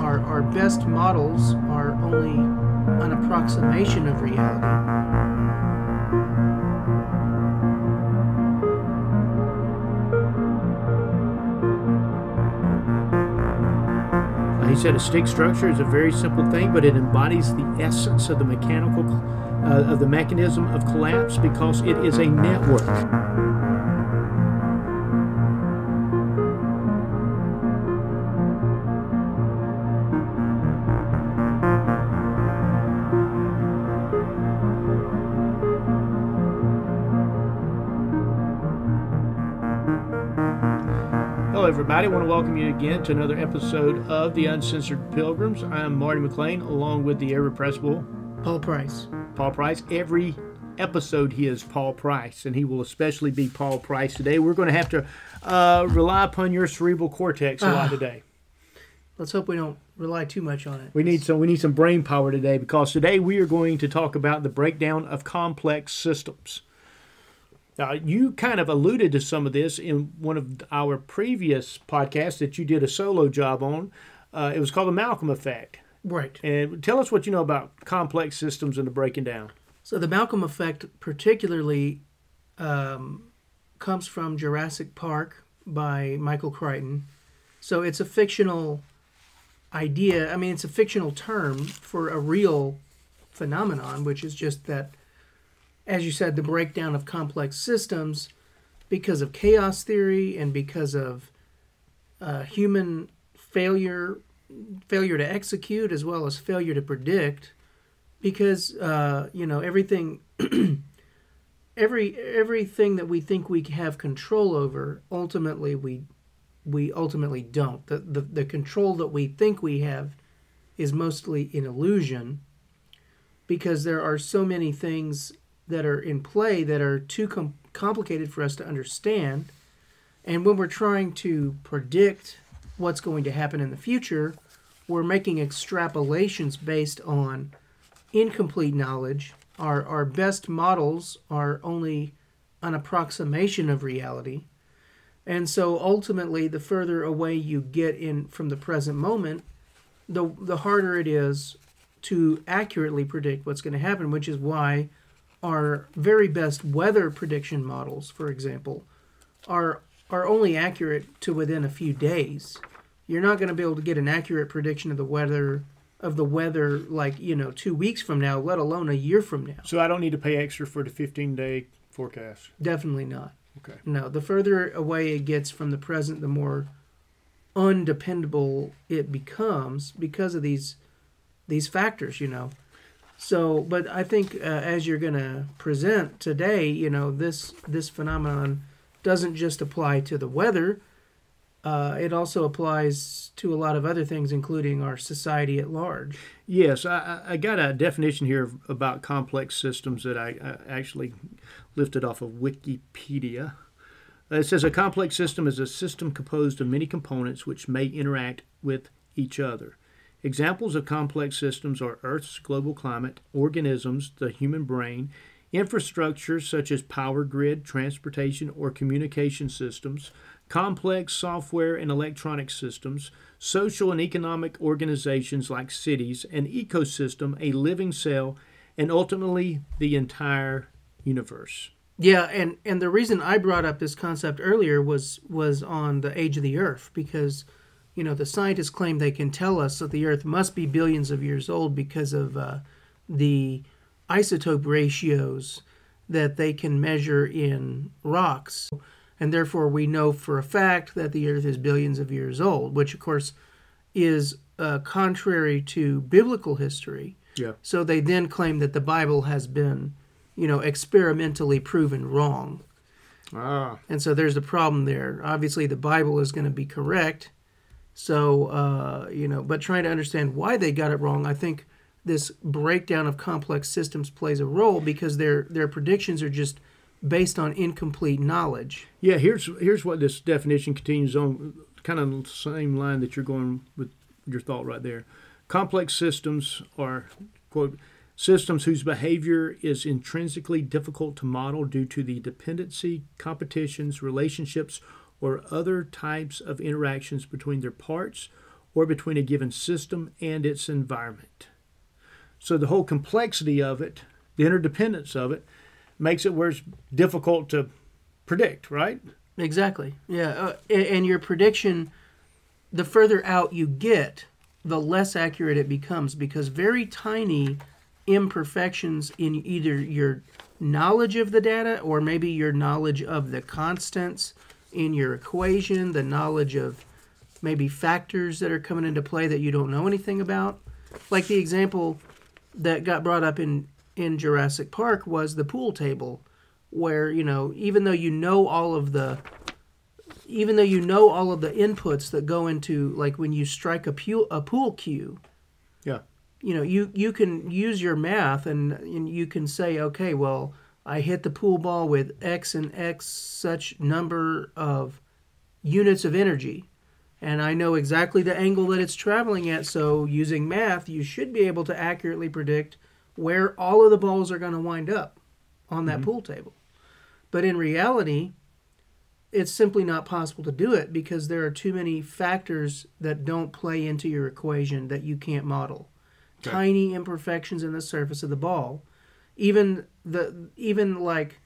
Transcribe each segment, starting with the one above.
our best models are only an approximation of reality. He said a stick structure is a very simple thing, but it embodies the essence of the mechanism of collapse because it is a network. Hello, everybody. I want to welcome you again to another episode of The Uncensored Pilgrims. I'm Marty McLain, along with the irrepressible Paul Price. Paul Price. Every episode he is Paul Price, and he will especially be Paul Price today. We're going to have to rely upon your cerebral cortex a lot today. Let's hope we don't rely too much on it. We need some brain power today, because today we are going to talk about the breakdown of complex systems. You kind of alluded to some of this in one of our previous podcasts that you did a solo job on. It was called the Malcolm Effect. Right. And tell us what you know about complex systems and the breaking down. So the Malcolm Effect particularly comes from Jurassic Park by Michael Crichton. So it's a fictional idea. I mean, it's a fictional term for a real phenomenon, which is just that, as you said, the breakdown of complex systems because of chaos theory and because of human failure to execute as well as failure to predict. Because everything everything that we think we have control over, ultimately we ultimately don't. The control that we think we have is mostly an illusion, because there are so many things that are in play that are too complicated for us to understand. And when we're trying to predict what's going to happen in the future, we're making extrapolations based on incomplete knowledge. Our best models are only an approximation of reality. And so ultimately, the further away you get in from the present moment, the harder it is to accurately predict what's going to happen, which is why our very best weather prediction models, for example, are only accurate to within a few days. You're not going to be able to get an accurate prediction of the weather like 2 weeks from now, let alone a year from now. So I don't need to pay extra for the 15-day forecast? Definitely not. Okay. No, the further away it gets from the present, the more undependable it becomes because of these factors, So, but I think as you're going to present today, this phenomenon doesn't just apply to the weather. It also applies to a lot of other things, including our society at large. Yes, I got a definition here about complex systems that I actually lifted off of Wikipedia. It says a complex system is a system composed of many components which may interact with each other. Examples of complex systems are Earth's global climate, organisms, the human brain, infrastructure such as power grid, transportation, or communication systems, complex software and electronic systems, social and economic organizations like cities, an ecosystem, a living cell, and ultimately the entire universe. Yeah, and the reason I brought up this concept earlier was on the age of the Earth, because the scientists claim they can tell us that the Earth must be billions of years old because of the isotope ratios that they can measure in rocks. And therefore, we know for a fact that the Earth is billions of years old, which, of course, is contrary to biblical history. Yeah. So they then claim that the Bible has been, experimentally proven wrong. And so there's a problem there. Obviously, the Bible is going to be correct. So, but trying to understand why they got it wrong, I think this breakdown of complex systems plays a role, because their predictions are just based on incomplete knowledge. Yeah, here's what this definition continues on, kind of the same line that you're going with your thought right there. Complex systems are, quote, systems whose behavior is intrinsically difficult to model due to the dependency, competitions, relationships, or other types of interactions between their parts, or between a given system and its environment. So the whole complexity of it, the interdependence of it, makes it where it's difficult to predict, right? Exactly. Yeah. And your prediction, the further out you get, the less accurate it becomes, because very tiny imperfections in either your knowledge of the data or maybe your knowledge of the constants in your equation, the knowledge of maybe factors that are coming into play that you don't know anything about. Like the example that got brought up in Jurassic Park was the pool table, where, you know, even though you know all of the inputs that go into, like when you strike a pool cue, Yeah. you know, you can use your math and you can say, okay, well, I hit the pool ball with X and X such number of units of energy, and I know exactly the angle that it's traveling at, so using math, you should be able to accurately predict where all of the balls are going to wind up on that pool table. But in reality, it's simply not possible to do it because there are too many factors that don't play into your equation that you can't model. Okay. Tiny imperfections in the surface of the ball, even like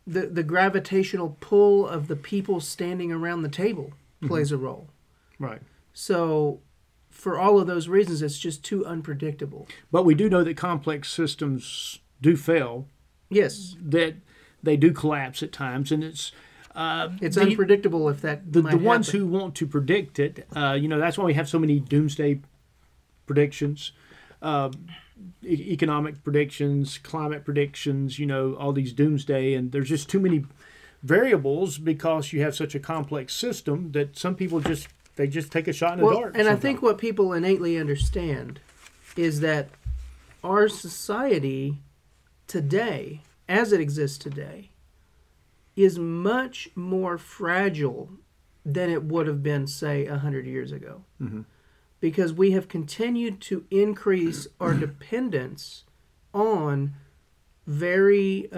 the gravitational pull of the people standing around the table plays a role. Right. So for all of those reasons, it's just too unpredictable. But we do know that complex systems do fail. Yes. That they do collapse at times, and it's unpredictable if that the might ones happen. who want to predict it. That's why we have so many doomsday predictions, economic predictions, climate predictions. All these doomsday, and there's just too many variables because you have such a complex system that some people just take a shot in the dark. And I think what people innately understand is that our society today, as it exists today, is much more fragile than it would have been, say, 100 years ago. Mm-hmm. Because we have continued to increase our dependence on very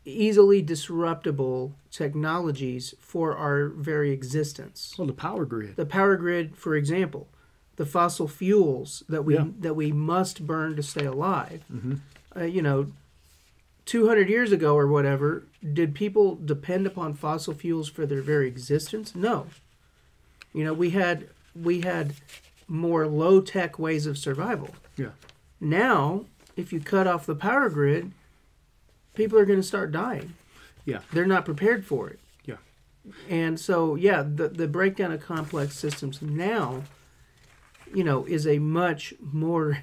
easily disruptible technologies for our very existence. Well, the power grid. The power grid, for example, the fossil fuels that we must burn to stay alive. Mm-hmm. 200 years ago or whatever, did people depend upon fossil fuels for their very existence? No. We had more low-tech ways of survival. Yeah. Now, if you cut off the power grid, people are going to start dying. Yeah. They're not prepared for it. Yeah. And so, the breakdown of complex systems now, is a much more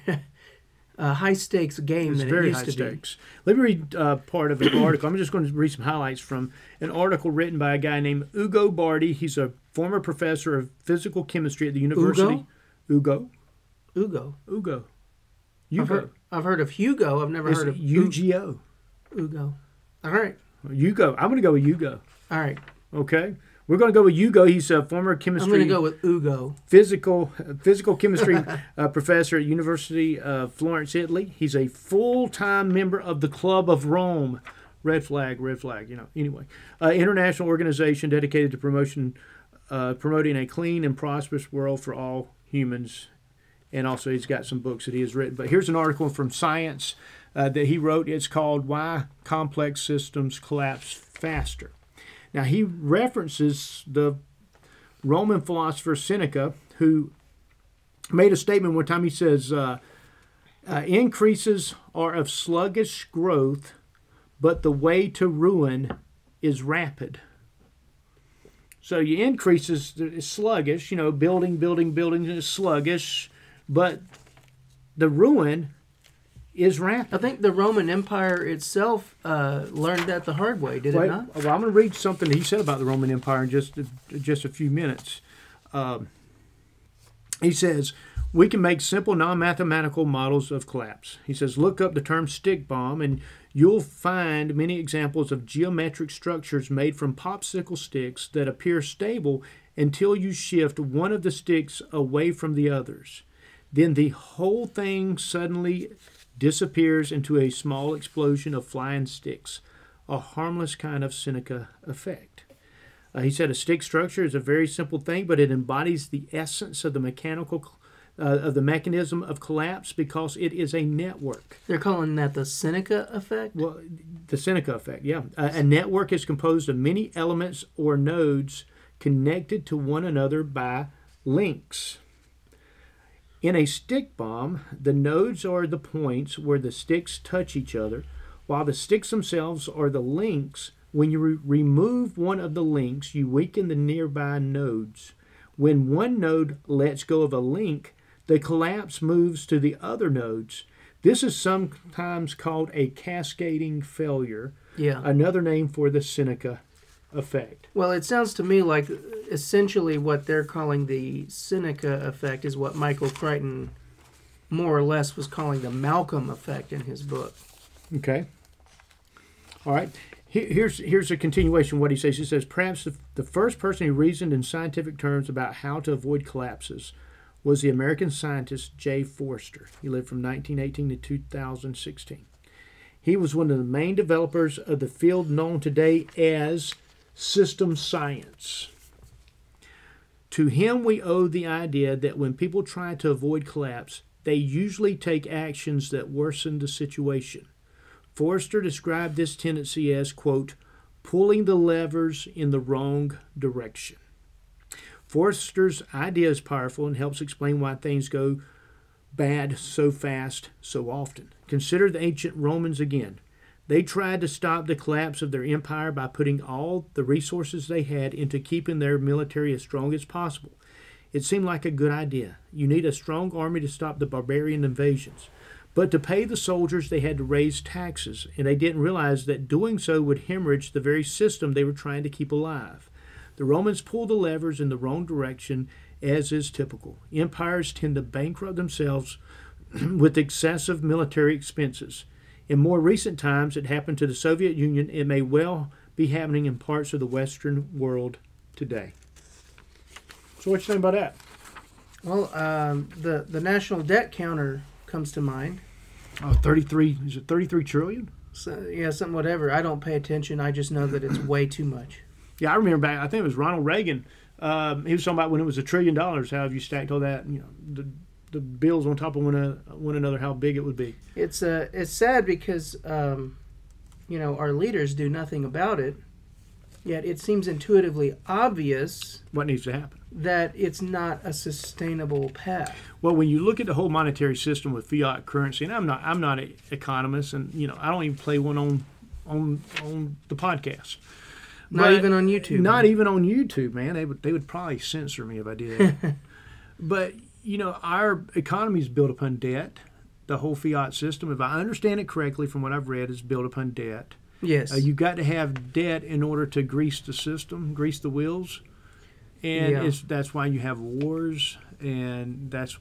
high-stakes game than it used to be. Stakes. Let me read part of an article. I'm just going to read some highlights from an article written by a guy named Ugo Bardi. He's a former professor of physical chemistry at the university. Ugo. I've heard of Hugo. I've never heard of UGO. Ugo. All right. Hugo. I'm going to go with Hugo. All right. Okay. We're going to go with Hugo. He's a former chemistry. I'm going to go with Ugo. Physical chemistry professor at University of Florence, Italy. He's a full-time member of the Club of Rome. Red flag. Anyway, international organization dedicated to promoting a clean and prosperous world for all humans. And also he's got some books that he has written. But here's an article from Science that he wrote. It's called Why Complex Systems Collapse Faster. Now, he references the Roman philosopher Seneca, who made a statement one time. He says, increases are of sluggish growth, but the way to ruin is rapid. So your increases is sluggish, building is sluggish, but the ruin is rapid. I think the Roman Empire itself learned that the hard way, did it not? Well, I'm going to read something he said about the Roman Empire in just a few minutes. He says, we can make simple non-mathematical models of collapse. He says, look up the term stick bomb, and you'll find many examples of geometric structures made from popsicle sticks that appear stable until you shift one of the sticks away from the others. Then the whole thing suddenly disappears into a small explosion of flying sticks, a harmless kind of Seneca effect. He said a stick structure is a very simple thing, but it embodies the essence of the mechanism of collapse because it is a network. They're calling that the Seneca effect? Well, the Seneca effect, yeah. A network is composed of many elements or nodes connected to one another by links. In a stick bomb, the nodes are the points where the sticks touch each other, while the sticks themselves are the links. When you remove one of the links, you weaken the nearby nodes. When one node lets go of a link, the collapse moves to the other nodes. This is sometimes called a cascading failure, another name for the Seneca effect. Well, it sounds to me like essentially what they're calling the Seneca effect is what Michael Crichton more or less was calling the Malcolm effect in his book. Okay. All right. Here's a continuation of what he says. He says, perhaps the first person who reasoned in scientific terms about how to avoid collapses was the American scientist J. Forster. He lived from 1918 to 2016. He was one of the main developers of the field known today as system science. To him, we owe the idea that when people try to avoid collapse, they usually take actions that worsen the situation. Forster described this tendency as, quote, pulling the levers in the wrong direction. Forster's idea is powerful and helps explain why things go bad so fast, so often. Consider the ancient Romans again. They tried to stop the collapse of their empire by putting all the resources they had into keeping their military as strong as possible. It seemed like a good idea. You need a strong army to stop the barbarian invasions. But to pay the soldiers, they had to raise taxes, and they didn't realize that doing so would hemorrhage the very system they were trying to keep alive. The Romans pulled the levers in the wrong direction, as is typical. Empires tend to bankrupt themselves with excessive military expenses. In more recent times, it happened to the Soviet Union. It may well be happening in parts of the Western world today. So what you think about that? Well, the national debt counter comes to mind. Oh, 33, is it 33 trillion? So, yeah, something whatever. I don't pay attention. I just know that it's way too much. Yeah, I remember back, I think it was Ronald Reagan. He was talking about when it was $1 trillion, how if you stacked all that, the bills on top of one another, how big it would be. It's sad because, our leaders do nothing about it, yet it seems intuitively obvious what needs to happen, that it's not a sustainable path. Well, when you look at the whole monetary system with fiat currency, and I'm not an economist, and I don't even play one on the podcast. Not even on YouTube. Not even on YouTube, man. They would probably censor me if I did. But our economy is built upon debt. The whole fiat system, if I understand it correctly from what I've read, is built upon debt. Yes. You've got to have debt in order to grease the system, grease the wheels. And that's why you have wars, and that's,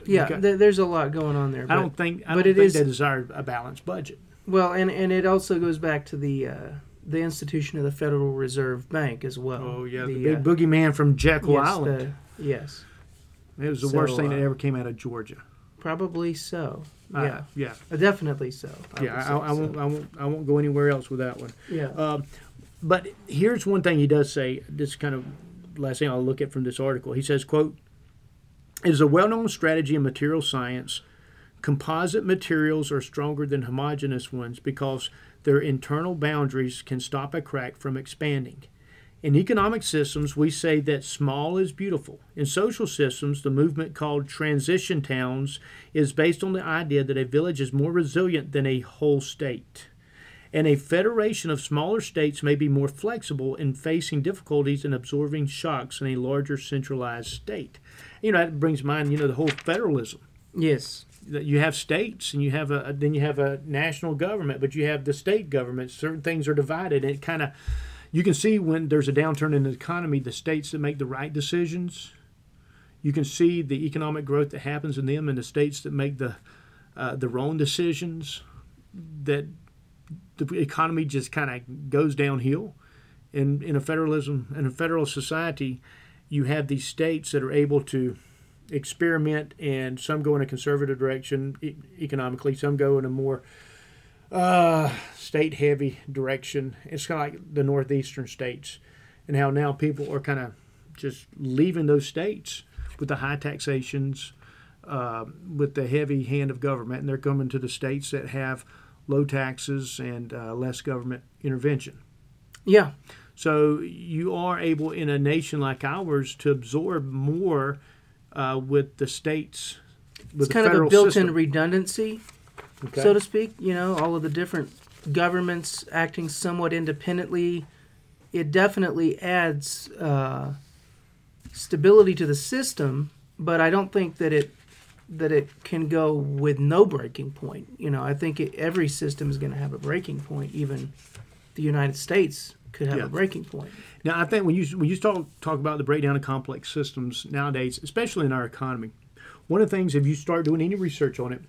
there's a lot going on there. I don't think they desire a balanced budget. Well, and it also goes back to the institution of the Federal Reserve Bank as well. Oh, yeah, the big boogeyman from Jekyll Island. Yes. It was the worst thing that ever came out of Georgia. Probably so. Yeah. Yeah. Definitely so. I won't go anywhere else with that one. Yeah. But here's one thing he does say. This kind of last thing I'll look at from this article. He says, quote, "It is a well-known strategy in material science. Composite materials are stronger than homogeneous ones because their internal boundaries can stop a crack from expanding. In economic systems, we say that small is beautiful. In social systems, the movement called transition towns is based on the idea that a village is more resilient than a whole state. And a federation of smaller states may be more flexible in facing difficulties and absorbing shocks than a larger centralized state." That brings to mind, the whole federalism. Yes. You have states, and you have a national government, but you have the state governments. Certain things are divided, and it kind of, you can see when there's a downturn in the economy, the states that make the right decisions. You can see the economic growth that happens in them, and the states that make the wrong decisions. That the economy just kind of goes downhill. In a federal society, you have these states that are able to experiment, and some go in a conservative direction economically, some go in a more state-heavy direction. It's kind of like the northeastern states. and how now people are kind of just leaving those states with the high taxations, with the heavy hand of government, and they're coming to the states that have low taxes and less government intervention. Yeah. So you are able, in a nation like ours, to absorb more with the states. With It's kind the of a federal built-in system. redundancy, Okay. so to speak. You know, all of the different governments acting somewhat independently. It definitely adds stability to the system, but I don't think that it can go with no breaking point. You know, I think every system is going to have a breaking point. Even the United States could have a breaking point. Now, I think when you talk about the breakdown of complex systems nowadays, especially in our economy, one of the things, if you start doing any research on it,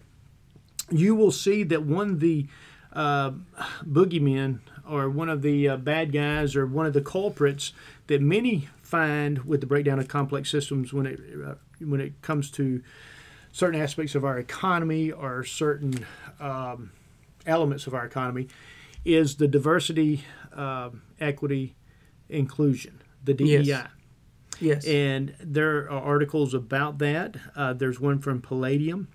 you will see that one of the boogeymen, or one of the bad guys, or one of the culprits that many find with the breakdown of complex systems when it comes to certain aspects of our economy or certain elements of our economy, is the diversity, equity, inclusion, the DEI. Yes. And there are articles about that. There's one from Palladium,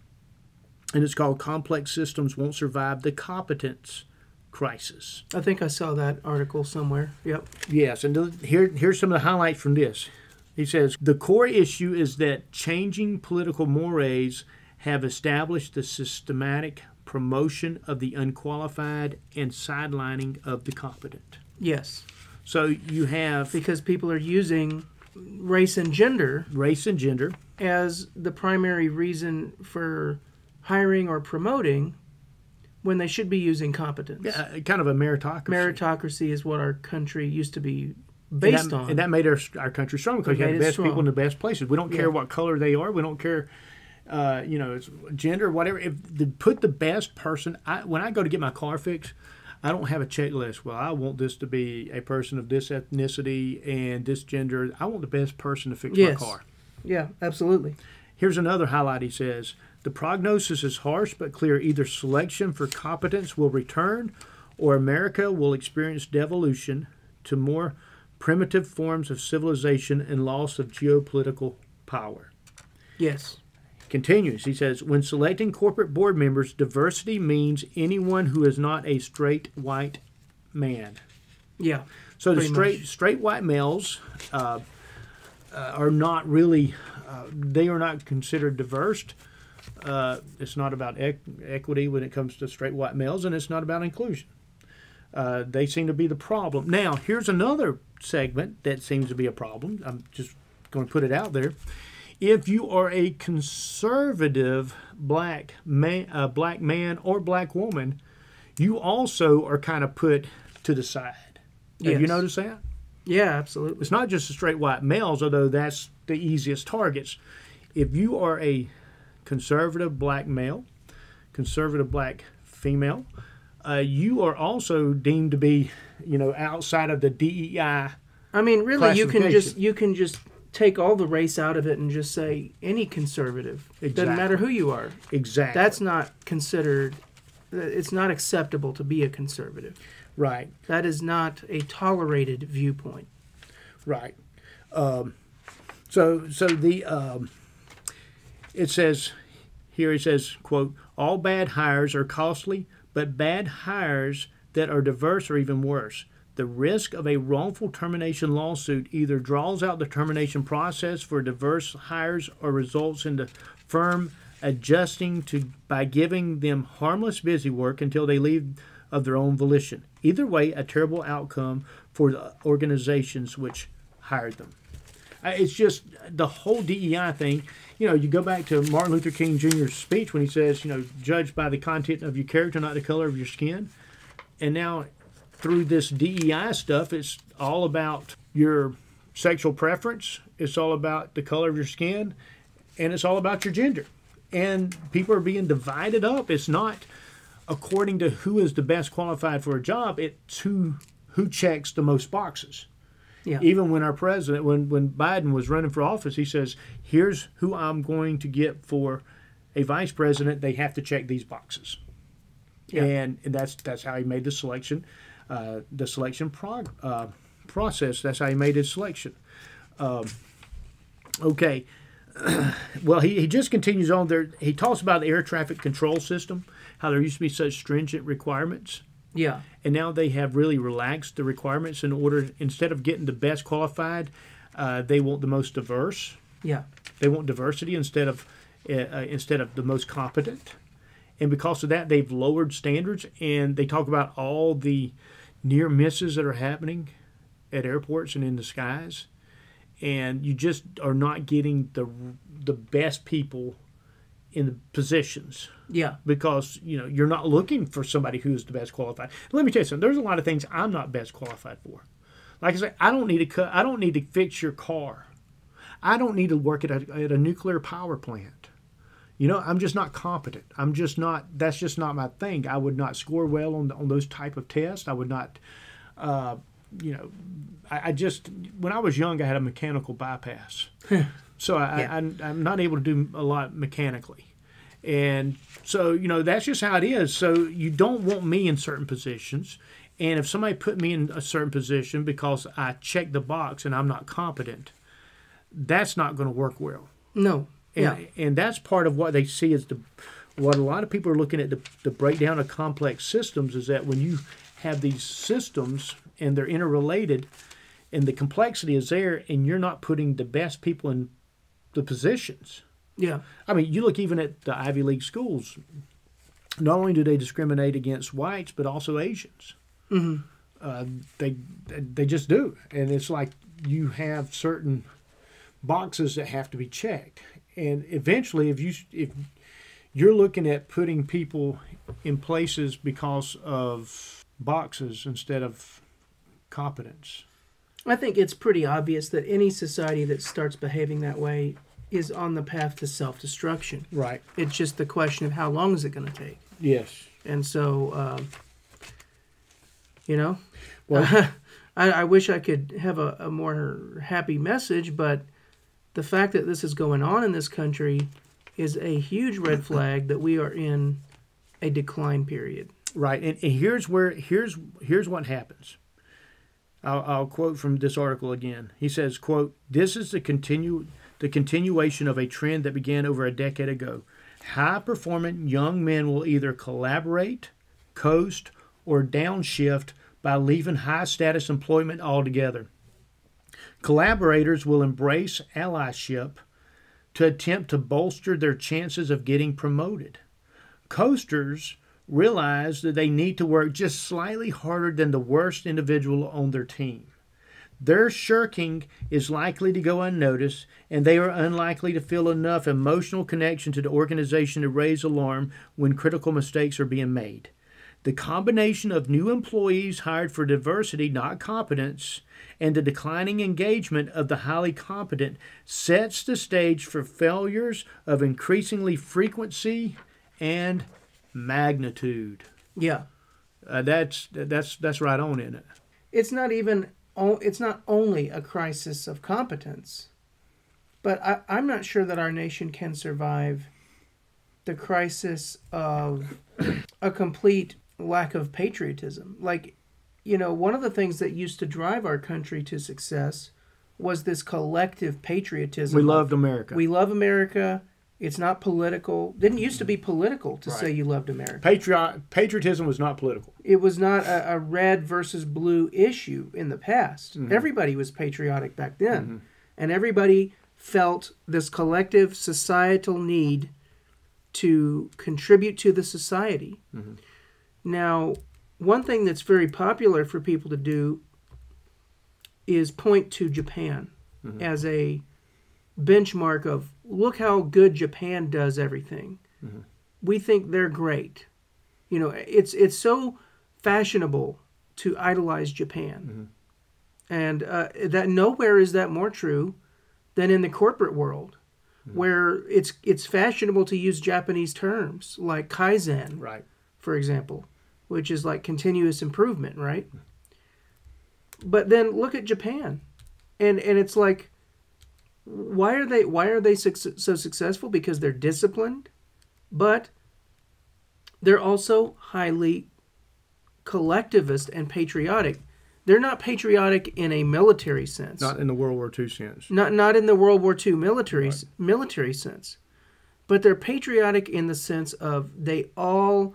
and it's called "Complex Systems Won't Survive the Competence Crisis." I think I saw that article somewhere. Yep. Yes, and here's some of the highlights from this. He says, the core issue is that changing political mores have established the systematic promotion of the unqualified and sidelining of the competent. Yes. So you have... Because people are using race and gender as the primary reason for hiring or promoting when they should be using competence. Yeah, kind of a meritocracy. Meritocracy is what our country used to be based on. And that made our country strong, because you have the best people in the best places. We don't care what color they are. We don't care, it's gender, whatever. If they put the best person, when I go to get my car fixed, I don't have a checklist. Well, I want this to be a person of this ethnicity and this gender. I want the best person to fix my car. Yeah, absolutely. Here's another highlight. He says, the prognosis is harsh but clear. Either selection for competence will return, or America will experience devolution to more primitive forms of civilization and loss of geopolitical power. Yes. Continues. He says, when selecting corporate board members, diversity means anyone who is not a straight white man. Yeah. So the straight white males are not really, they are not considered diverse. It's not about equity when it comes to straight white males, and it's not about inclusion. They seem to be the problem. Now, here's another segment that seems to be a problem. I'm just going to put it out there. If you are a conservative black man or black woman, you also are kind of put to the side. Have you noticed that? Yeah, absolutely. It's not just the straight white males, although that's the easiest targets. If you are a conservative black male, conservative black female, you are also deemed to be, outside of the DEI. I mean, really, you can just take all the race out of it and just say any conservative. It doesn't matter who you are. Exactly. That's not considered. It's not acceptable to be a conservative. Right. That is not a tolerated viewpoint. Right. It says here, it says, quote, all bad hires are costly, but bad hires that are diverse are even worse. The risk of a wrongful termination lawsuit either draws out the termination process for diverse hires or results in the firm adjusting by giving them harmless busy work until they leave of their own volition. Either way, a terrible outcome for the organizations which hired them. It's just the whole DEI thing. You go back to Martin Luther King Jr.'s speech when he says, judge by the content of your character, not the color of your skin. And now through this DEI stuff, it's all about your sexual preference. It's all about the color of your skin. And it's all about your gender. And people are being divided up. It's not according to who is the best qualified for a job. It's who checks the most boxes. Yeah. Even when our president, when Biden was running for office, he says, here's who I'm going to get for a vice president. They have to check these boxes. Yeah. And that's how he made the selection process. That's how he made his selection. Okay. Well, he just continues on there. He talks about the air traffic control system, how there used to be such stringent requirements. Yeah. And now they have really relaxed the requirements in order, instead of getting the best qualified, they want the most diverse. Yeah. They want diversity instead of the most competent. And because of that, they've lowered standards, and they talk about all the near misses that are happening at airports and in the skies. And you just are not getting the best people in the positions. Yeah. Because, you're not looking for somebody who's the best qualified. Let me tell you something. There's a lot of things I'm not best qualified for. Like I say, I don't need to fix your car. I don't need to work at a nuclear power plant. I'm just not competent. That's just not my thing. I would not score well on those type of tests. I would not, I just, when I was young, I had a mechanical bypass. So I'm not able to do a lot mechanically. And so, that's just how it is. So you don't want me in certain positions. And if somebody put me in a certain position because I check the box and I'm not competent, that's not going to work well. No. And that's part of what they see as what a lot of people are looking at, the breakdown of complex systems, is that when you have these systems and they're interrelated and the complexity is there and you're not putting the best people in the positions. Yeah. I mean, you look even at the Ivy League schools, not only do they discriminate against whites, but also Asians. Mm-hmm. They just do. And it's like you have certain boxes that have to be checked. And eventually, if you're looking at putting people in places because of boxes instead of competence. I think it's pretty obvious that any society that starts behaving that way is on the path to self-destruction. Right. It's just the question of how long is it going to take. Yes. And so, well, I wish I could have a more happy message, but the fact that this is going on in this country is a huge red flag that we are in a decline period. Right. And here's what happens. I'll quote from this article again. He says, quote, "This is the continuation of a trend that began over a decade ago. High-performing young men will either collaborate, coast, or downshift by leaving high-status employment altogether. Collaborators will embrace allyship to attempt to bolster their chances of getting promoted. Coasters realize that they need to work just slightly harder than the worst individual on their team. Their shirking is likely to go unnoticed, and they are unlikely to feel enough emotional connection to the organization to raise alarm when critical mistakes are being made. The combination of new employees hired for diversity, not competence, and the declining engagement of the highly competent sets the stage for failures of increasingly frequency and magnitude." Yeah. That's right on, isn't it? It's not only a crisis of competence, but I'm not sure that our nation can survive the crisis of a complete lack of patriotism. Like, one of the things that used to drive our country to success was this collective patriotism. We loved America. We love America. It's not political. Didn't used to be political to say you loved America. Patriotism was not political. It was not a red versus blue issue in the past. Mm-hmm. Everybody was patriotic back then. Mm-hmm. And everybody felt this collective societal need to contribute to the society. Mm-hmm. Now, one thing that's very popular for people to do is point to Japan as a benchmark of, look how good Japan does everything. Mm-hmm. We think they're great. It's so fashionable to idolize Japan. Mm-hmm. And that nowhere is that more true than in the corporate world, where it's fashionable to use Japanese terms like Kaizen, right, for example, which is like continuous improvement, right? But then look at Japan, and it's like, why are they so successful? Because they're disciplined, but they're also highly collectivist and patriotic. They're not patriotic in a military sense. Not in the World War II sense. Not in the World War II military sense. But they're patriotic in the sense of they all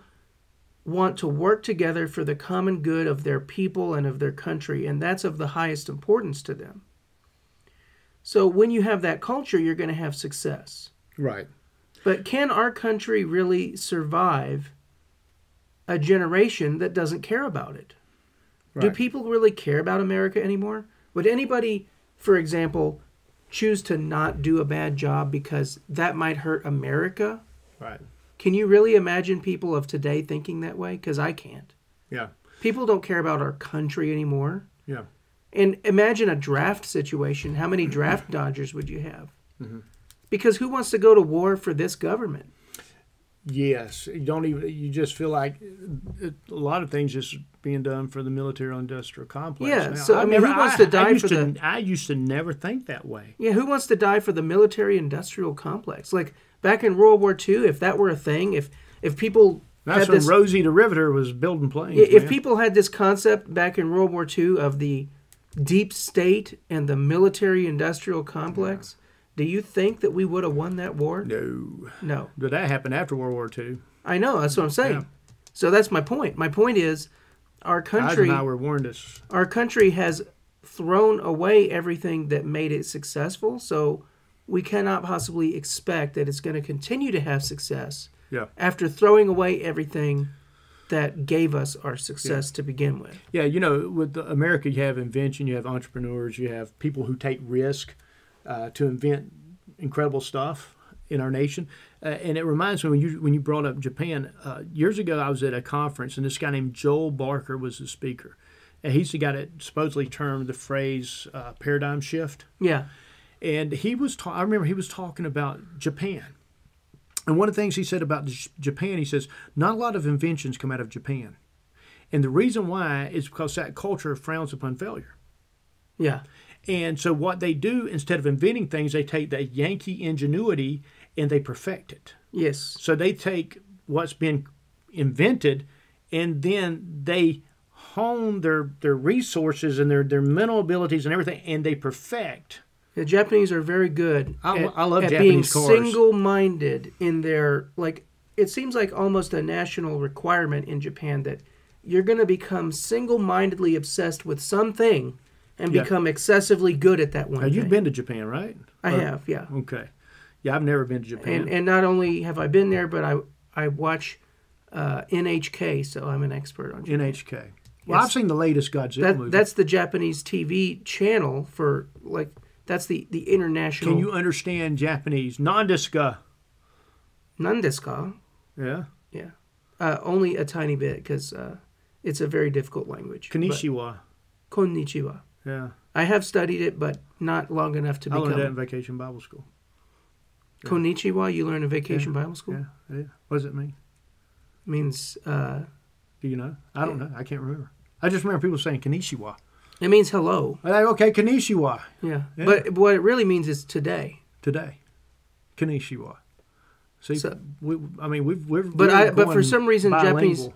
want to work together for the common good of their people and of their country, and that's of the highest importance to them. So when you have that culture, you're going to have success. Right. But can our country really survive a generation that doesn't care about it? Right. Do people really care about America anymore? Would anybody, for example, choose to not do a bad job because that might hurt America? Right. Can you really imagine people of today thinking that way? Because I can't. Yeah. People don't care about our country anymore. Yeah. And imagine a draft situation. How many draft dodgers would you have? Mm-hmm. Because who wants to go to war for this government? Yes. You just feel like a lot of things just being done for the military-industrial complex. Yeah. Now, So, who wants to die for the... I used to never think that way. Yeah, who wants to die for the military-industrial complex? Like, back in World War II, if that were a thing, if people... That's when Rosie the Riveter was building planes. If people had this concept back in World War II of the deep state and the military-industrial complex, do you think that we would have won that war? No. But that happened after World War II. I know. That's what I'm saying. Yeah. So that's my point. My point is our country... Eisenhower warned us. Our country has thrown away everything that made it successful, so we cannot possibly expect that it's going to continue to have success after throwing away everything that gave us our success to begin with. Yeah, with America, you have invention, you have entrepreneurs, you have people who take risk to invent incredible stuff in our nation. And it reminds me when you brought up Japan. Years ago, I was at a conference, and this guy named Joel Barker was the speaker. And he's the guy that supposedly termed the phrase paradigm shift. Yeah. And I remember he was talking about Japan. And one of the things he said about Japan, he says, not a lot of inventions come out of Japan. And the reason why is because that culture frowns upon failure. Yeah. And so what they do, instead of inventing things, they take that Yankee ingenuity and they perfect it. Yes. So they take what's been invented and then they hone their resources and their mental abilities and everything, and they perfect. The Japanese are very good I love at being Japanese cars. Single-minded in their, like, it seems like almost a national requirement in Japan that you're going to become single-mindedly obsessed with something and become excessively good at that one thing. You've been to Japan, right? I have, yeah. Okay. Yeah, I've never been to Japan. And not only have I been there, but I watch NHK, so I'm an expert on Japan. NHK. Well, I've seen the latest Godzilla movie. That's the Japanese TV channel for, like, that's the international... Can you understand Japanese? Nandesu? Nandesu? Yeah. Yeah. Only a tiny bit, because it's a very difficult language. Konnichiwa. Konnichiwa. Yeah. I have studied it, but not long enough to become... I learned that in Vacation Bible School. Yeah. Konnichiwa, you learn in Vacation Bible School? Yeah. What does it mean? It means... Do you know? I don't know. I can't remember. I just remember people saying Konnichiwa. It means hello. Okay, Konnichiwa. Yeah. But what it really means is today. Today. Konnichiwa. See, so, we're but for some reason bilingual.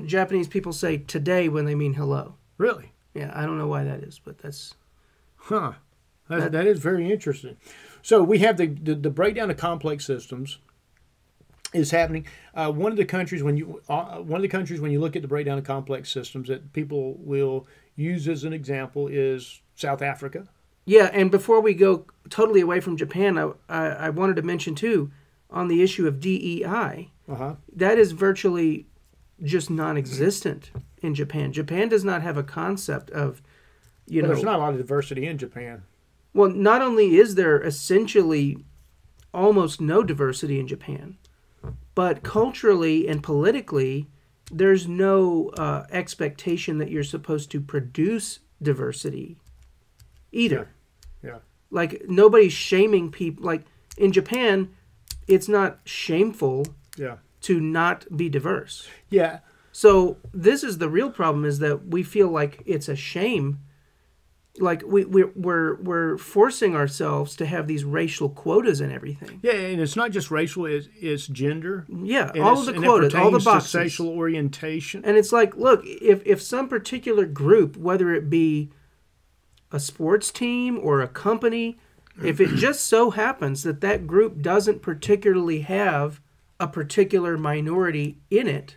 Japanese people say today when they mean hello. Really? Yeah, I don't know why that is, but that's... Huh. That is very interesting. So we have the breakdown of complex systems is happening. One of the countries when you look at the breakdown of complex systems that people will use as an example is South Africa. Yeah, and before we go totally away from Japan, I wanted to mention too on the issue of DEI. That is virtually just non-existent in Japan. Japan does not have a concept of, there's not a lot of diversity in Japan. Well, not only is there essentially almost no diversity in Japan, but culturally and politically, there's no expectation that you're supposed to produce diversity either. Yeah. Like, nobody's shaming people. Like, in Japan, it's not shameful to not be diverse. Yeah. So this is the real problem, is that we feel like it's a shame. like we're forcing ourselves to have these racial quotas and everything. Yeah, and it's not just racial; it's gender. Yeah, and all of the and quotas, it all the pertains boxes. to sexual orientation. And it's like, look, if some particular group, whether it be a sports team or a company, if it just so happens that that group doesn't particularly have a particular minority in it,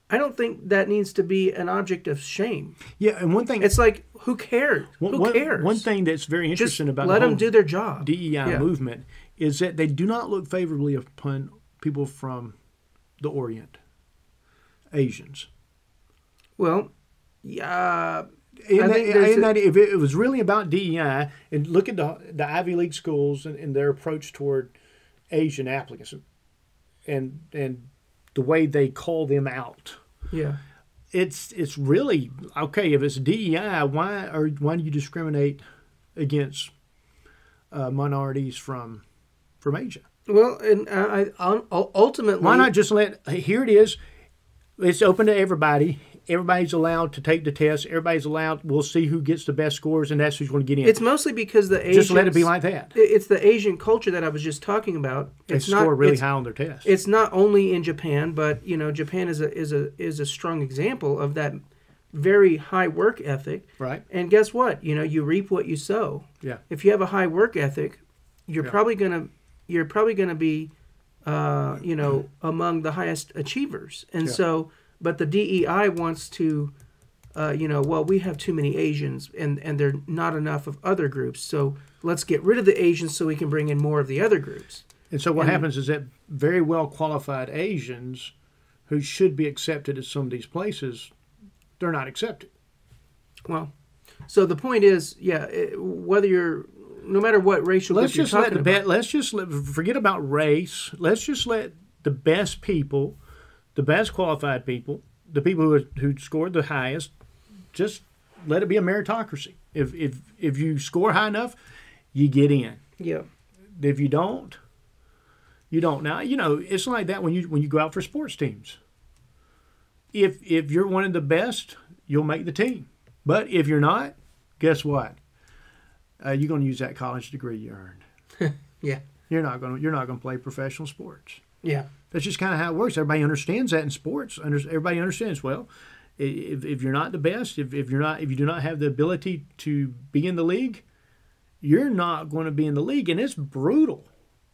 I don't think that needs to be an object of shame. Yeah, and one thing It's like, who cares? Who cares? One thing that's very interesting Just about let the them whole do their job. DEI movement is that they do not look favorably upon people from the Orient, Asians. Well, yeah. If it was really about DEI, and look at the Ivy League schools and their approach toward Asian applicants, and the way they call them out. Yeah. It's really okay if it's DEI. Why do you discriminate against minorities from Asia? Well, and I ultimately, Why not just here it is? It's open to everybody. Everybody's allowed to take the test. Everybody's allowed. We'll see who gets the best scores, and that's who's going to get in. It's mostly because the Asians, just let it be like that. It's the Asian culture that I was just talking about. They score really high on their tests. It's not only in Japan, but Japan is a strong example of that very high work ethic. Right. And guess what? You reap what you sow. Yeah. If you have a high work ethic, you're probably gonna be among the highest achievers. And so, but the DEI wants to, we have too many Asians and there are not enough of other groups. So let's get rid of the Asians so we can bring in more of the other groups. And so what happens is that very well qualified Asians who should be accepted at some of these places, they're not accepted. Well, so the point is, no matter what racial group you're talking about. Let's just forget about race. Let's just let the best people, the best qualified people, the people who scored the highest, just let it be a meritocracy. If you score high enough, you get in. Yeah. If you don't, you don't. Now, it's like that when you go out for sports teams. If you're one of the best, you'll make the team. But if you're not, guess what? You're going to use that college degree you earned. Yeah. You're not going to play professional sports. Yeah. That's just kind of how it works. Everybody understands that in sports. Everybody understands, well, if you're not the best, if you do not have the ability to be in the league, you're not going to be in the league, and it's brutal.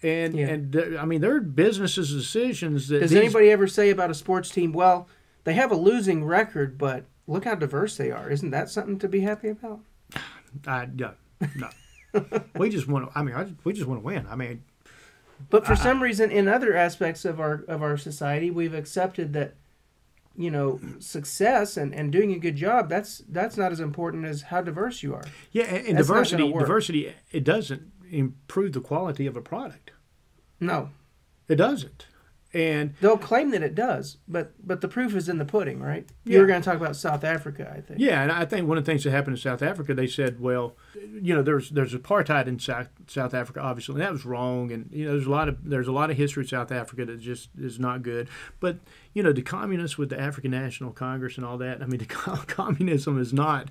And there are businesses' decisions that. Does anybody ever say about a sports team, well, they have a losing record, but look how diverse they are? Isn't that something to be happy about? No. We just want to. We just want to win. But for some reason, in other aspects of our society, we've accepted that, success and doing a good job, that's not as important as how diverse you are. Yeah, and diversity, it doesn't improve the quality of a product. No. It doesn't. And they'll claim that it does, but the proof is in the pudding, right? Yeah. You were going to talk about South Africa, I think. Yeah, and I think one of the things that happened in South Africa, they said, well, there's apartheid in South Africa, obviously, and that was wrong. And there's a lot of history in South Africa that just is not good. But the communists with the African National Congress and all that, the communism is not.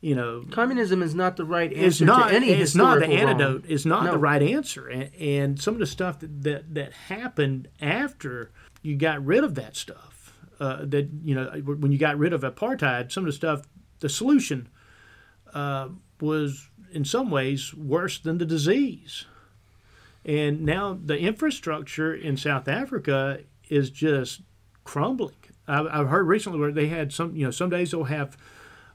Communism is not the right answer to any historical It's not the antidote. wrong. It's not the right answer. And some of the stuff that happened after you got rid of that stuff, when you got rid of apartheid, some of the stuff, the solution was in some ways worse than the disease. And now the infrastructure in South Africa is just crumbling. I've heard recently where they had some days they'll have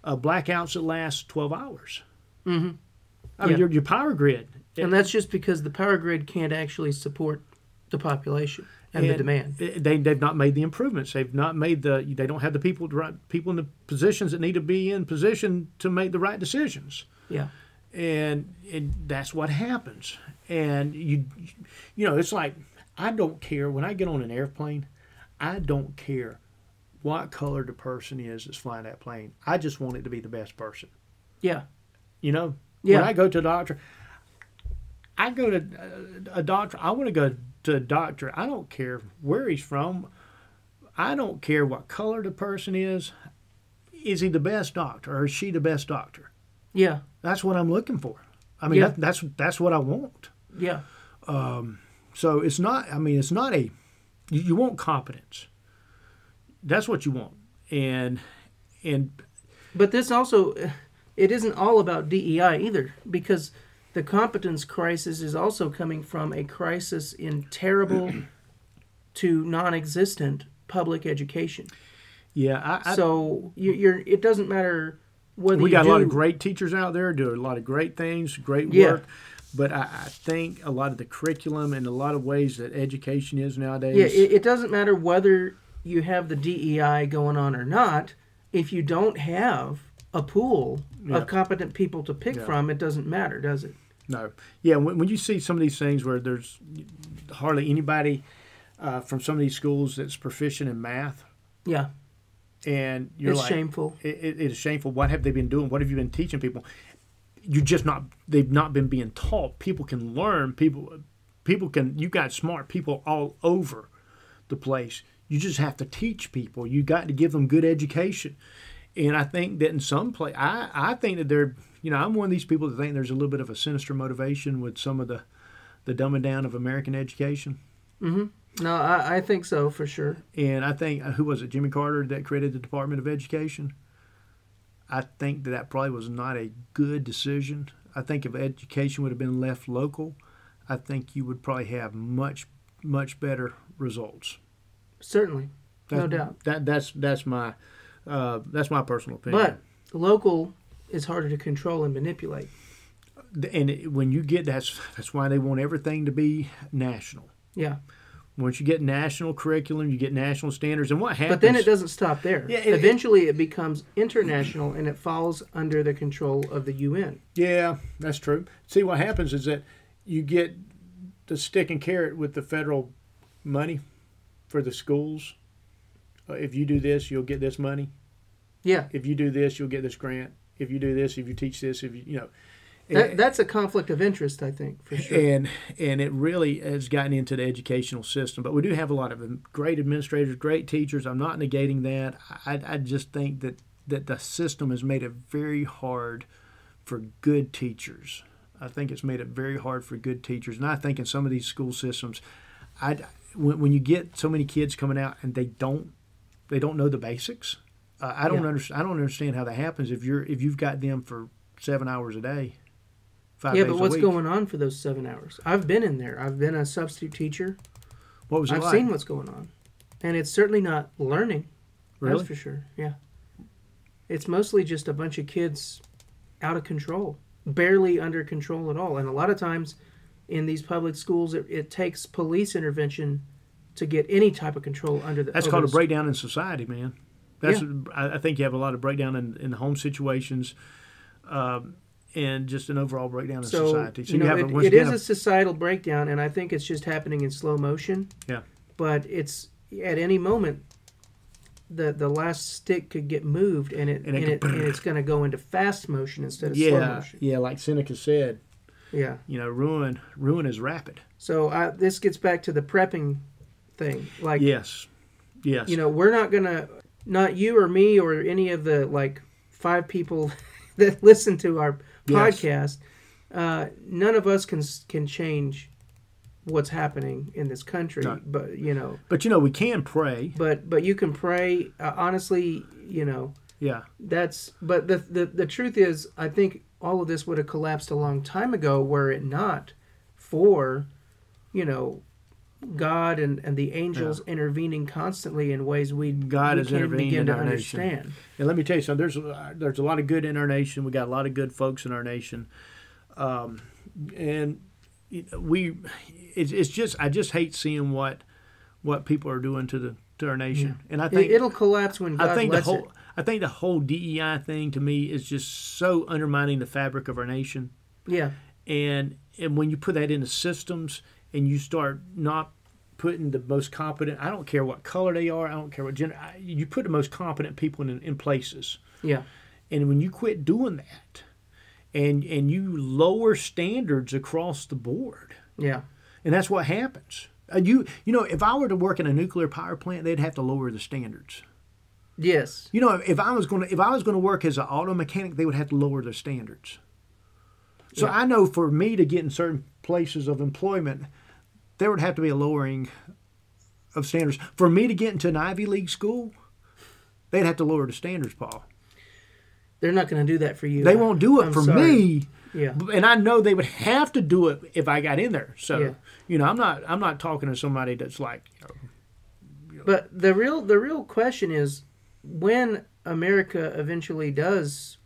blackouts that last 12 hours. Mm-hmm. Your power grid. And that's just because the power grid can't actually support the population and the demand. They've not made the improvements. They've not made they don't have the people in the positions that need to be in position to make the right decisions. Yeah. And that's what happens. And it's like, I don't care when I get on an airplane, I don't care what color the person is that's flying that plane. I just want it to be the best person. Yeah. Yeah. When I go to a doctor, I want to go to a doctor. I don't care where he's from. I don't care what color the person is. Is he the best doctor or is she the best doctor? Yeah. That's what I'm looking for. I mean, Yeah. that's what I want. Yeah. So it's not. I mean, it's not a. You want competence. That's what you want, and But this also, it isn't all about DEI either, because the competence crisis is also coming from a crisis in terrible to non-existent public education. yeah. So you're. It doesn't matter whether We you got do. a lot of great teachers out there doing a lot of great things, great Yeah. work. But I think a lot of the curriculum and a lot of ways that education is nowadays. Yeah, it doesn't matter whether you have the DEI going on or not. If you don't have a pool Yeah. of competent people to pick Yeah. from, it doesn't matter, does it? No. Yeah, when you see some of these things where there's hardly anybody from some of these schools that's proficient in math, Yeah, and you're it's like, shameful. It is shameful. What have they been doing? What have you been teaching people? They've not been being taught. People can learn. People can. You got smart people all over the place. You just have to teach people. You got to give them good education. And I think that in some place, I think that they're, I'm one of these people that think there's a little bit of a sinister motivation with some of the dumbing down of American education. Mm-hmm. No, I think so for sure. And I think, who was it, Jimmy Carter, that created the Department of Education? I think that probably was not a good decision. I think if education would have been left local, I think you would probably have much, much better results. Certainly, no doubt. That's my personal opinion. But local is harder to control and manipulate. And when you get that's why they want everything to be national. Yeah. Once you get national curriculum, you get national standards, and what happens? But then it doesn't stop there. Yeah, eventually, it becomes international, and it falls under the control of the UN. Yeah, that's true. See, what happens is that you get the stick and carrot with the federal money for the schools. If you do this, you'll get this money. Yeah. If you do this, you'll get this grant. If you do this, if you teach this, if you. That's a conflict of interest, I think, for sure. And it really has gotten into the educational system. But we do have a lot of great administrators, great teachers. I'm not negating that. I just think that the system has made it very hard for good teachers. I think it's made it very hard for good teachers. And I think in some of these school systems, when you get so many kids coming out and they don't know the basics, I don't understand how that happens if you've got them for 7 hours a day. 5 days but what's a week. going on for those 7 hours? I've been in there. I've been a substitute teacher. What was it I've like? seen what's going on. And it's certainly not learning. Really? That's for sure. Yeah. It's mostly just a bunch of kids out of control, barely under control at all. And a lot of times in these public schools, it takes police intervention to get any type of control under the. That's called a breakdown in society, man. I think you have a lot of breakdown in the home situations. And just an overall breakdown in society. So it is a societal breakdown, and I think it's just happening in slow motion. Yeah. But it's at any moment, the last stick could get moved, and it's going to go into fast motion instead of slow motion. Yeah, like Seneca said. Yeah. Ruin is rapid. So this gets back to the prepping thing. Like yes. We're not going to, not you or me or any of the 5 people that listen to our podcast, none of us can change what's happening in this country. No. But we can pray. But you can pray. Honestly, Yeah. But the truth is, I think all of this would have collapsed a long time ago were it not for, God and the angels intervening constantly in ways we can't begin to understand. And let me tell you something. There's a lot of good in our nation. We got a lot of good folks in our nation, and it's just I just hate seeing what people are doing to our nation. Yeah. And I think it'll collapse when God lets it. I think the whole DEI thing to me is just so undermining the fabric of our nation. Yeah. And when you put that into systems and you start not putting the most competent, I don't care what color they are, I don't care what gender, you put the most competent people in places. Yeah. And when you quit doing that and you lower standards across the board. Yeah. And that's what happens. If I were to work in a nuclear power plant, they'd have to lower the standards. Yes. If I was going to work as an auto mechanic, they would have to lower their standards. So Yeah. I know for me to get in certain places of employment, there would have to be a lowering of standards. For me to get into an Ivy League school, they'd have to lower the standards, Paul. They're not going to do that for you. They won't do it I'm for sorry. me. Yeah. And I know they would have to do it if I got in there. So, Yeah. you know, I'm not talking to somebody that's like, But the real question is, when America eventually does,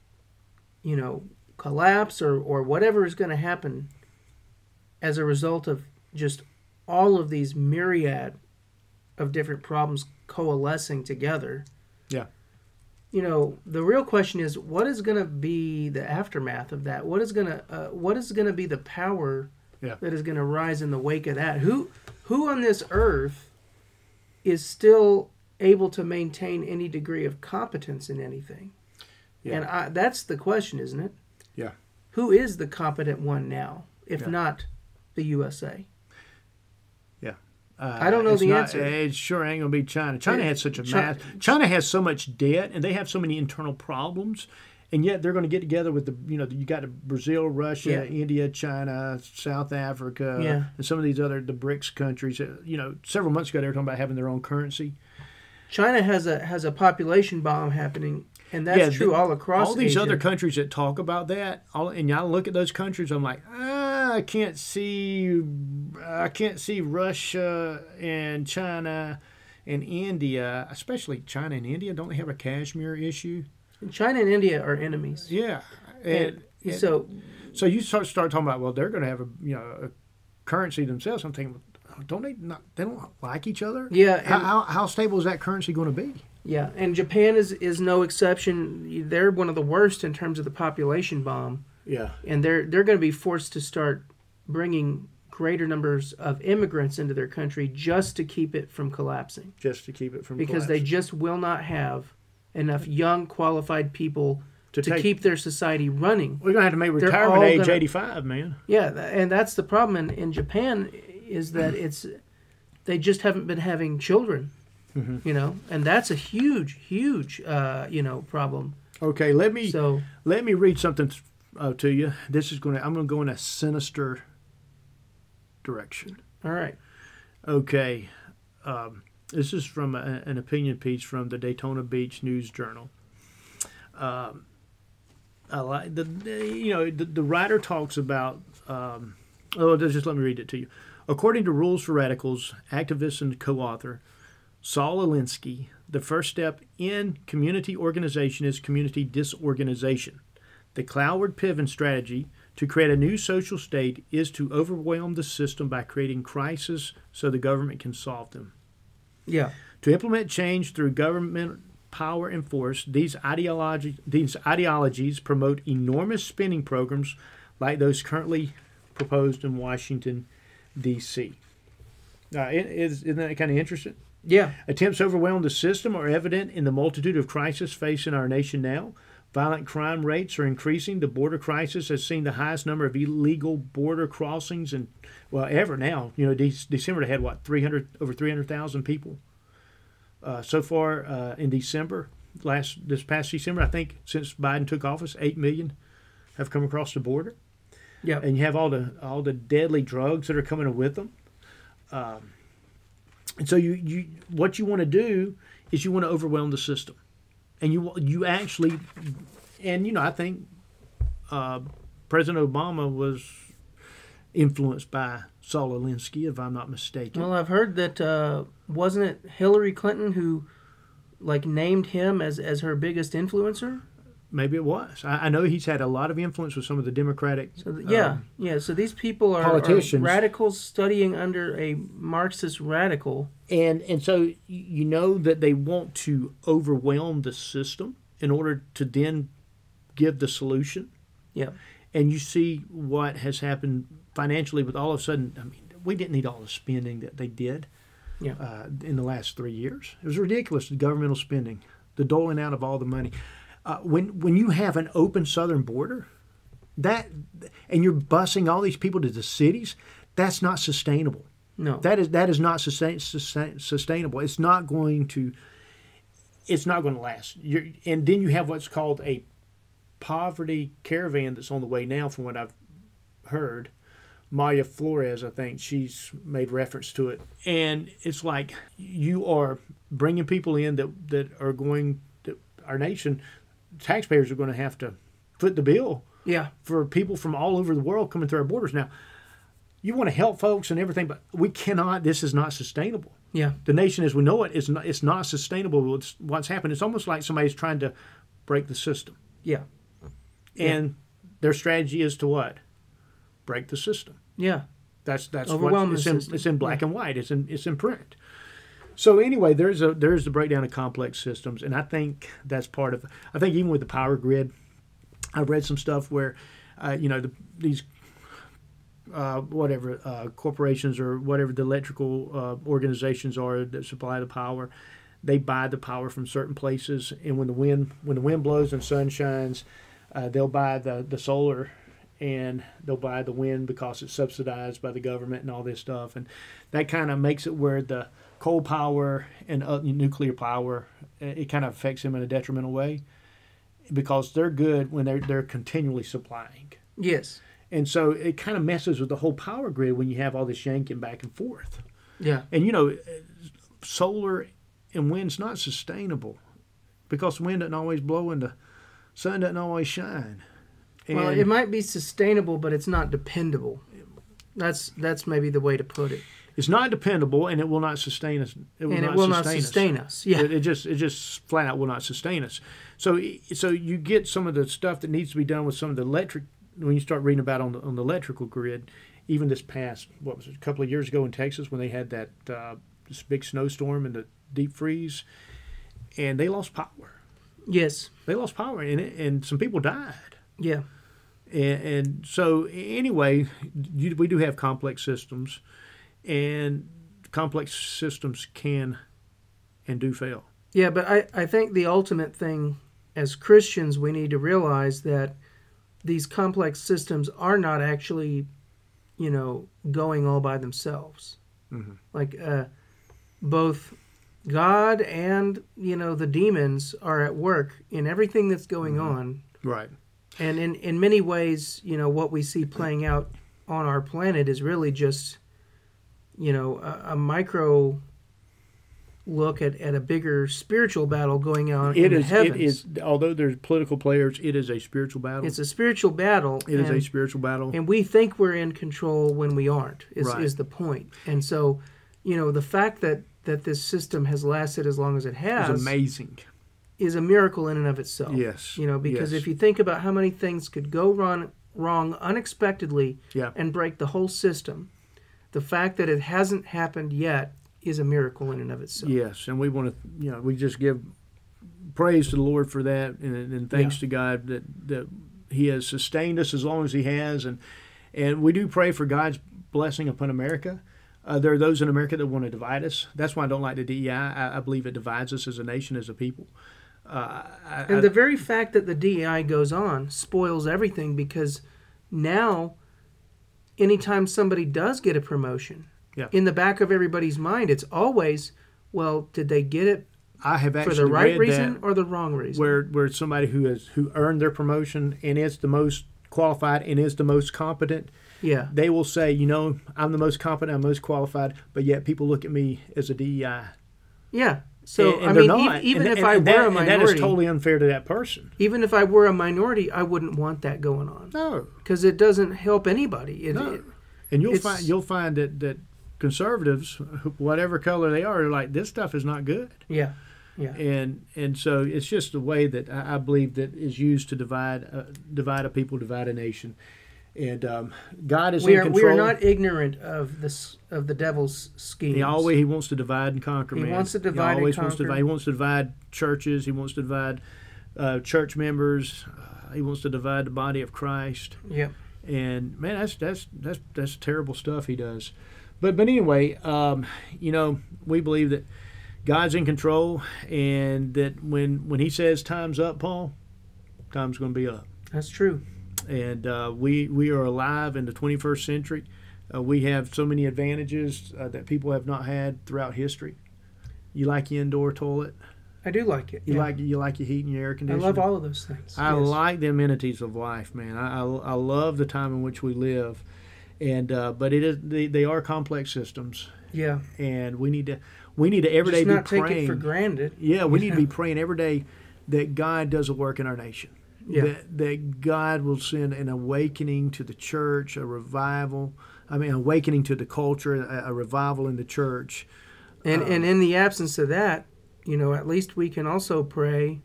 collapse or whatever is going to happen as a result of just all of these myriad of different problems coalescing together. yeah, The real question is, what is going to be the aftermath of that? What is going to be the power Yeah. that is going to rise in the wake of that? Who on this earth is still able to maintain any degree of competence in anything? Yeah. And that's the question, isn't it? yeah. Who is the competent one now, if Yeah. not the USA? Yeah. I don't know it's the not- answer. It sure ain't going to be China. China has such a Chi- China has so much debt, and they have so many internal problems, and yet they're going to get together with you got Brazil, Russia, Yeah. India, China, South Africa, Yeah. and some of these the BRICS countries. Several months ago they were talking about having their own currency. China has a population bomb happening, and that's Yeah, true all across all these Asia. other countries that talk about that, and I look at those countries, I'm like, I can't see Russia and China and India, especially China and India. Don't they have a Kashmir issue? China and India are enemies. Yeah, And and so so you start talking about, well, they're going to have a currency themselves. I'm thinking, don't they not? They don't like each other. Yeah, and- How stable is that currency going to be? yeah, and Japan is no exception. They're one of the worst in terms of the population bomb, Yeah, and they're going to be forced to start bringing greater numbers of immigrants into their country just to keep it from collapsing, just to keep it from because they just will not have enough young qualified people to keep their society running. We're going to have to make They're retirement all age gonna- 85, man. Yeah, and that's the problem in Japan, is that they just haven't been having children, and that's a huge problem. Okay, let me So read something to you. I'm going to go in a sinister direction. all right, Okay, this is from an opinion piece from the Daytona Beach News Journal. I like the writer talks about. Just let me read it to you. According to Rules for Radicals, activist and co-author Saul Alinsky, the first step in community organization is community disorganization. The Cloward Piven strategy to create a new social state is to overwhelm the system by creating crises so the government can solve them. yeah, To implement change through government power and force, these ideologies promote enormous spending programs like those currently proposed in Washington, D.C. Isn't that kind of interesting? yeah, Attempts to overwhelm the system are evident in the multitude of crises facing our nation now. Violent crime rates are increasing. The border crisis has seen the highest number of illegal border crossings ever now. December they had over 300,000 people. So far in December, this past December, I think since Biden took office, 8 million have come across the border. yeah, And you have all the deadly drugs that are coming with them. And so what you want to do is you want to overwhelm the system, and you actually, and I think President Obama was influenced by Saul Alinsky, if I'm not mistaken. Well, I've heard that wasn't it Hillary Clinton who named him as her biggest influencer? Maybe it was. I know he's had a lot of influence with some of the Democratic. So so these people are politicians. radicals studying under a Marxist radical. And so you know that they want to overwhelm the system in order to then give the solution. Yeah, And you see what has happened financially with all of a sudden. I mean, we didn't need all the spending that they did in the last 3 years. It was ridiculous, the governmental spending, the doling out of all the money. When you have an open southern border, and you're busing all these people to the cities, that's not sustainable. no, That is not sustainable. It's not going to last. And then you have what's called a poverty caravan that's on the way now, from what I've heard. Maya Flores, I think, she's made reference to it. And it's like you are bringing people in that are going, that our nation, taxpayers are going to have to foot the bill for people from all over the world coming through our borders. Now, you want to help folks and everything, but we cannot, this is not sustainable. Yeah. The nation as we know it is not, it's not sustainable. It's what's happened. It's almost like somebody's trying to break the system. Yeah. And their strategy is to what? Break the system. Yeah. That's Overwhelm what the it's in black and white. It's in print. So anyway, there's the breakdown of complex systems, and I think that's part of. I think even with the power grid, I read some stuff where, these corporations or whatever the electrical organizations are that supply the power, they buy the power from certain places, and when the wind blows and sun shines, they'll buy the solar. And they'll buy the wind because it's subsidized by the government and all this stuff. And that kind of makes it where the coal power and nuclear power, it kind of affects them in a detrimental way because they're good when they're continually supplying. Yes. And so it kind of messes with the whole power grid when you have all this yanking back and forth. Yeah. And, solar and wind's not sustainable because the wind doesn't always blow and the sun doesn't always shine. Well, it might be sustainable, but it's not dependable. That's maybe the way to put it. It's not dependable, and it will not sustain us. It will not sustain us. Yeah, it just flat out will not sustain us. So you get some of the stuff that needs to be done with some of the electric. When you start reading about on the electrical grid, even this past a couple of years ago in Texas when they had that this big snowstorm and the deep freeze, and they lost power. Yes, they lost power, and some people died. Yeah. And so anyway, we do have complex systems, and complex systems can and do fail. Yeah, but I think the ultimate thing as Christians, we need to realize that these complex systems are not actually, going all by themselves. Mm-hmm. Like both God and, the demons are at work in everything that's going on. Right. And in many ways, what we see playing out on our planet is really just, a micro look at a bigger spiritual battle going on in the heavens. It is, although there's political players, it is a spiritual battle. It's a spiritual battle. It is a spiritual battle. And we think we're in control when we aren't, is the point. And so, the fact that this system has lasted as long as it has is amazing. Is a miracle in and of itself. Yes. Because if you think about how many things could go wrong unexpectedly and break the whole system, the fact that it hasn't happened yet is a miracle in and of itself. Yes, and we want to, we just give praise to the Lord for that, and thanks to God that He has sustained us as long as He has, and we do pray for God's blessing upon America. There are those in America that want to divide us. That's why I don't like the DEI. I believe it divides us as a nation, as a people. And the very fact that the DEI goes on spoils everything, because now anytime somebody does get a promotion, in the back of everybody's mind, it's always, well, did they get it for the right reason or the wrong reason? Where somebody who earned their promotion and is the most qualified and is the most competent, they will say, I'm the most competent, I'm most qualified, but yet people look at me as a DEI. Yeah. So, and even if I were a minority... that is totally unfair to that person. Even if I were a minority, I wouldn't want that going on. No. Because it doesn't help anybody. And you'll find that conservatives, whatever color they are like, this stuff is not good. Yeah. Yeah. And so it's just a way that I believe that is used to divide a people, divide a nation. And God is in control. We are not ignorant of the devil's schemes. He wants to divide and conquer. He wants to divide and conquer. He wants to divide churches. He wants to divide church members. He wants to divide the body of Christ. Yep. And man, that's terrible stuff he does. But anyway, we believe that God's in control, and that when He says time's up, Paul, time's going to be up. That's true. And we are alive in the 21st century. We have so many advantages that people have not had throughout history. You like your indoor toilet? I do like it. You like your heat and your air I conditioning. love all of those things. I Yes. like the amenities of life, man. I love the time in which we live, and but they are complex systems, Yeah. and we need to every day Just be not take praying. it for granted. Yeah, we need to be praying every day that God does a work in our nation. Yeah. That God will send an awakening to the church, a revival. Awakening to the culture, a revival in the church. And in the absence of that, at least we can also pray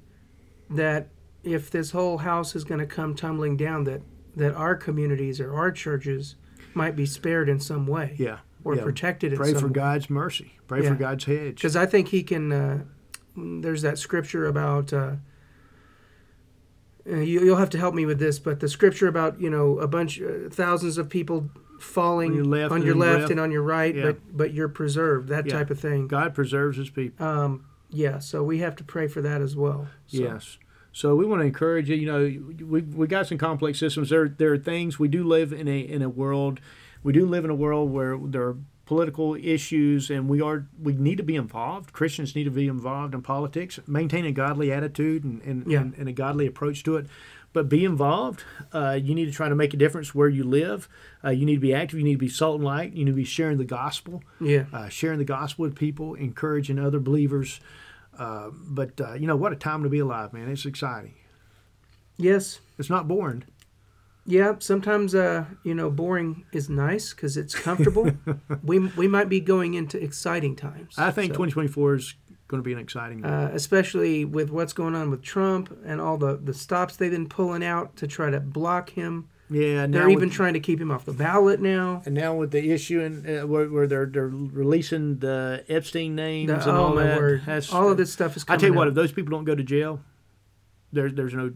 that if this whole house is going to come tumbling down, that our communities or our churches might be spared in some way. Yeah. Or protected in some way. Pray for God's mercy. Pray for God's hedge. Because I think he can, there's that scripture about, you'll have to help me with this, but the scripture about, thousands of people falling on your left and on your right, but you're preserved, that type of thing. God preserves his people. So we have to pray for that as well. So. Yes. So we want to encourage you. We got some complex systems. There are things. We do live in a world. We do live in a world where there are political issues, and we need to be involved. Christians need to be involved in politics. Maintain a godly attitude and a godly approach to it. But be involved. You need to try to make a difference where you live. You need to be active. You need to be salt and light. You need to be sharing the gospel. Yeah. Sharing the gospel with people, encouraging other believers. But what a time to be alive, man. It's exciting. Yes. It's not boring. Yeah, sometimes, boring is nice because it's comfortable. we might be going into exciting times. I think 2024 is going to be an exciting year. Especially with what's going on with Trump and all the stops they've been pulling out to try to block him. Yeah, they're even trying to keep him off the ballot now. And now with the issue where they're releasing the Epstein names and all that. Word. All of this stuff is coming I tell you what, out. if those people don't go to jail, there's no.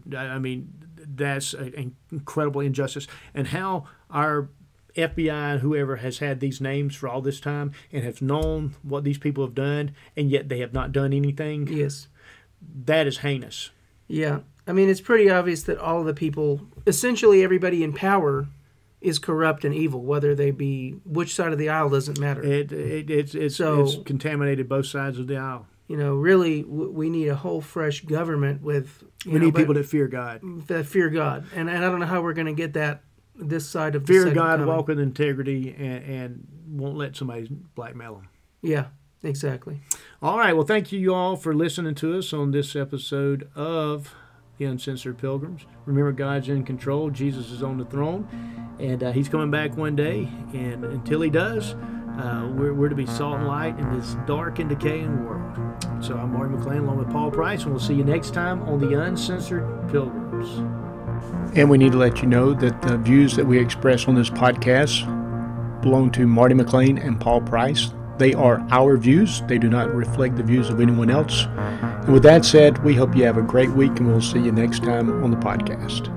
That's an incredible injustice. And how our FBI and whoever has had these names for all this time and have known what these people have done, and yet they have not done anything. Yes. That is heinous. Yeah. It's pretty obvious that all of the people, essentially everybody in power, is corrupt and evil, whether they be which side of the aisle doesn't matter. It's contaminated both sides of the aisle. Really, we need a whole fresh government with... We need people that fear God. That fear God. And I don't know how we're going to get that this side of the fear God, walk with integrity, and won't let somebody blackmail them. Yeah, exactly. All right. Well, thank you all for listening to us on this episode of The Uncensored Pilgrims. Remember, God's in control. Jesus is on the throne, and he's coming back one day. And until he does... we're to be salt and light in this dark and decaying world. So I'm Marty McLain along with Paul Price, and we'll see you next time on The Uncensored Pilgrims. And we need to let you know that the views that we express on this podcast belong to Marty McLain and Paul Price. They are our views. They do not reflect the views of anyone else. And with that said, we hope you have a great week, and we'll see you next time on the podcast.